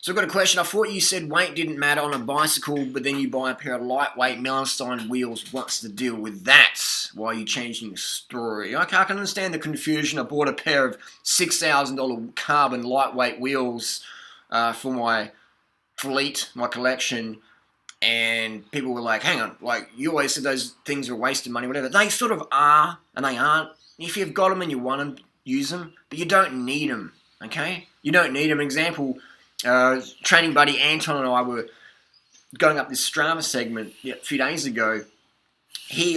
So I've got a question. I thought you said weight didn't matter on a bicycle, but then you buy a pair of lightweight Melanstein wheels. What's the deal with that? Why are you changing your story? Okay, I can understand the confusion. I bought a pair of $6,000 carbon lightweight wheels for my fleet, my collection, and people were like, hang on, like, you always said those things are a waste of money, whatever. They sort of are, and they aren't. If you've got them and you want them, use them, but you don't need them, okay? You don't need them. An example, training buddy Anton and I were going up this Strava segment a few days ago.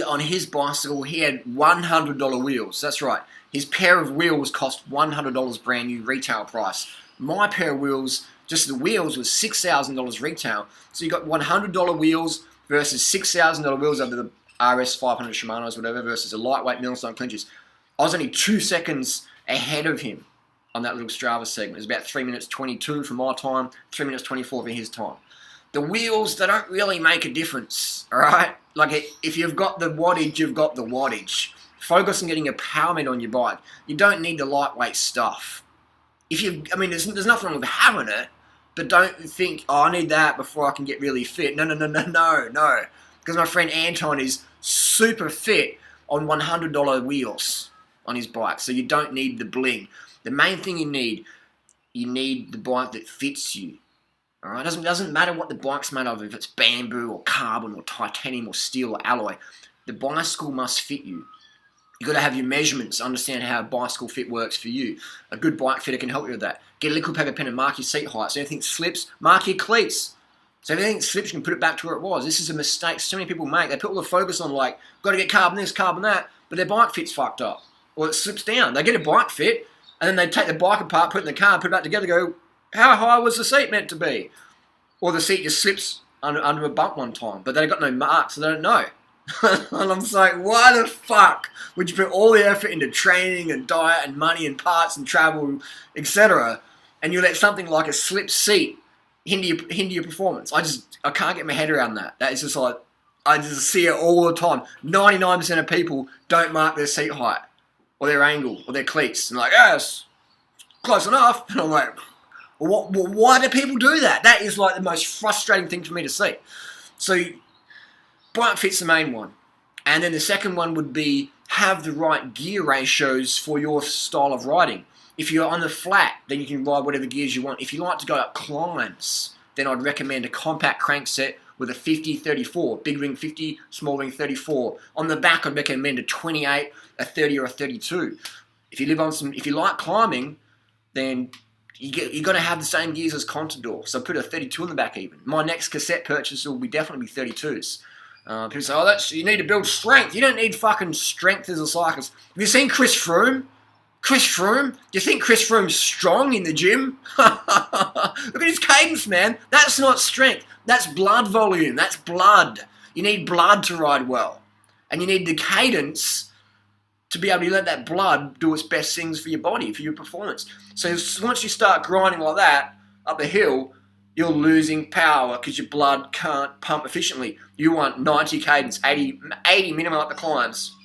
On his bicycle, he had $100 wheels. That's right. His pair of wheels cost $100 brand new retail price. My pair of wheels, just the wheels, was $6,000 retail. So you got $100 wheels versus $6,000 wheels under the RS 500 Shimano's, whatever, versus a lightweight Melanstein clinches. I was only 2 seconds ahead of him on that little Strava segment. It was about 3 minutes 22 for my time, 3 minutes 24 for his time. The wheels, they don't really make a difference, all right? Like, if you've got the wattage, you've got the wattage. Focus on getting a power meter on your bike. You don't need the lightweight stuff. There's nothing wrong with having it, but don't think, oh, I need that before I can get really fit. No. Because my friend Anton is super fit on $100 wheels on his bike, so you don't need the bling. The main thing you need the bike that fits you. All right, doesn't matter what the bike's made of, if it's bamboo or carbon or titanium or steel or alloy. The bicycle must fit you. You've got to have your measurements, understand how a bicycle fit works for you. A good bike fitter can help you with that. Get a liquid paper pen and mark your seat height. So anything slips, mark your cleats. So if anything slips, you can put it back to where it was. This is a mistake so many people make. They put all the focus on, like, got to get carbon this, carbon that, but their bike fit's fucked up. Or it slips down. They get a bike fit, and then they take the bike apart, put it in the car, put it back together, go, how high was the seat meant to be? Or the seat just slips under a bump one time, but they've got no marks, so they don't know. And I'm just like, why the fuck would you put all the effort into training and diet and money and parts and travel, etc., and you let something like a slip seat hinder your performance? I can't get my head around that. That is just like, I just see it all the time. 99% of people don't mark their seat height or their angle or their cleats. And like, yes, close enough. And I'm like, why do people do that? That is like the most frustrating thing for me to see. So bike fit's the main one. And then the second one would be have the right gear ratios for your style of riding. If you're on the flat, then you can ride whatever gears you want. If you like to go up climbs, then I'd recommend a compact crankset with a 50-34, big ring 50, small ring 34. On the back, I'd recommend a 28, a 30, or a 32. If you like climbing, then you got to have the same gears as Contador. So put a 32 in the back even. My next cassette purchase will definitely be 32s. People say, oh, you need to build strength. You don't need fucking strength as a cyclist. Have you seen Chris Froome? Chris Froome? Do you think Chris Froome's strong in the gym? Look at his cadence, man. That's not strength. That's blood volume. That's blood. You need blood to ride well. And you need the cadence to be able to let that blood do its best things for your body, for your performance. So once you start grinding like that up a hill, you're losing power because your blood can't pump efficiently. You want 90 cadence, 80 minimum up the climbs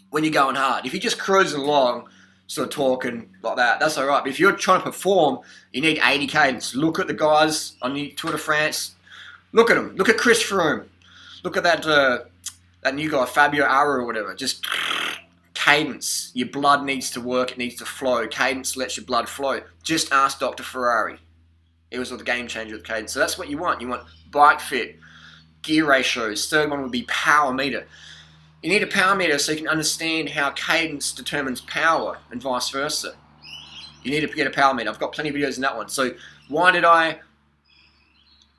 when you're going hard. If you're just cruising along, sort of talking like that, that's all right. But if you're trying to perform, you need 80 cadence. Look at the guys on the Tour de France. Look at them. Look at Chris Froome. Look at that new guy, Fabio Aru or whatever. Just cadence. Your blood needs to work. It needs to flow. Cadence lets your blood flow. Just ask Dr. Ferrari. It was the game changer with cadence. So that's what you want. You want bike fit, gear ratios. Third one would be power meter. You need a power meter so you can understand how cadence determines power and vice versa. You need to get a power meter. I've got plenty of videos in that one. So why did I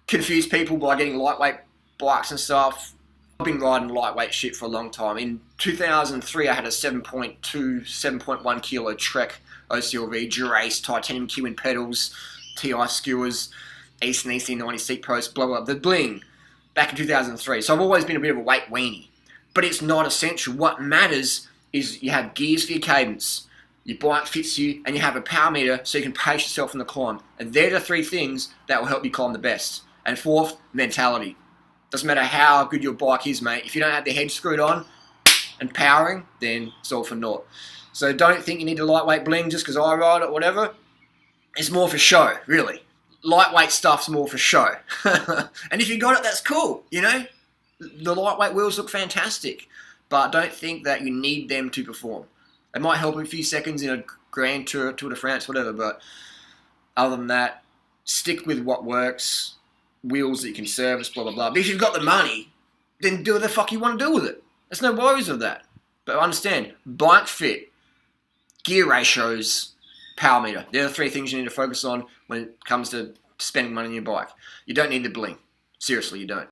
confuse people by getting lightweight bikes and stuff? I've been riding lightweight shit for a long time. In 2003, I had a 7.2, 7.1 kilo Trek OCLV, Dura-Ace, titanium Q in pedals, TI skewers, Eastern EC90 seat posts, blah, blah, blah. The bling back in 2003. So I've always been a bit of a weight weenie. But it's not essential. What matters is you have gears for your cadence, your bike fits you, and you have a power meter so you can pace yourself in the climb. And they're the three things that will help you climb the best. And fourth, mentality. Doesn't matter how good your bike is, mate. If you don't have the head screwed on and powering, then it's all for naught. So don't think you need a lightweight bling just because I ride it or whatever. It's more for show, really. lightweight stuff's more for show. And if you got it, that's cool, you know? The lightweight wheels look fantastic, but don't think that you need them to perform. It might help a few seconds in a Grand Tour de France, whatever, but other than that, stick with what works, wheels that you can service, blah, blah, blah. But if you've got the money, then do what the fuck you want to do with it. There's no worries with that. But understand, bike fit, gear ratios, power meter. They're the three things you need to focus on when it comes to spending money on your bike. You don't need the bling. Seriously, you don't.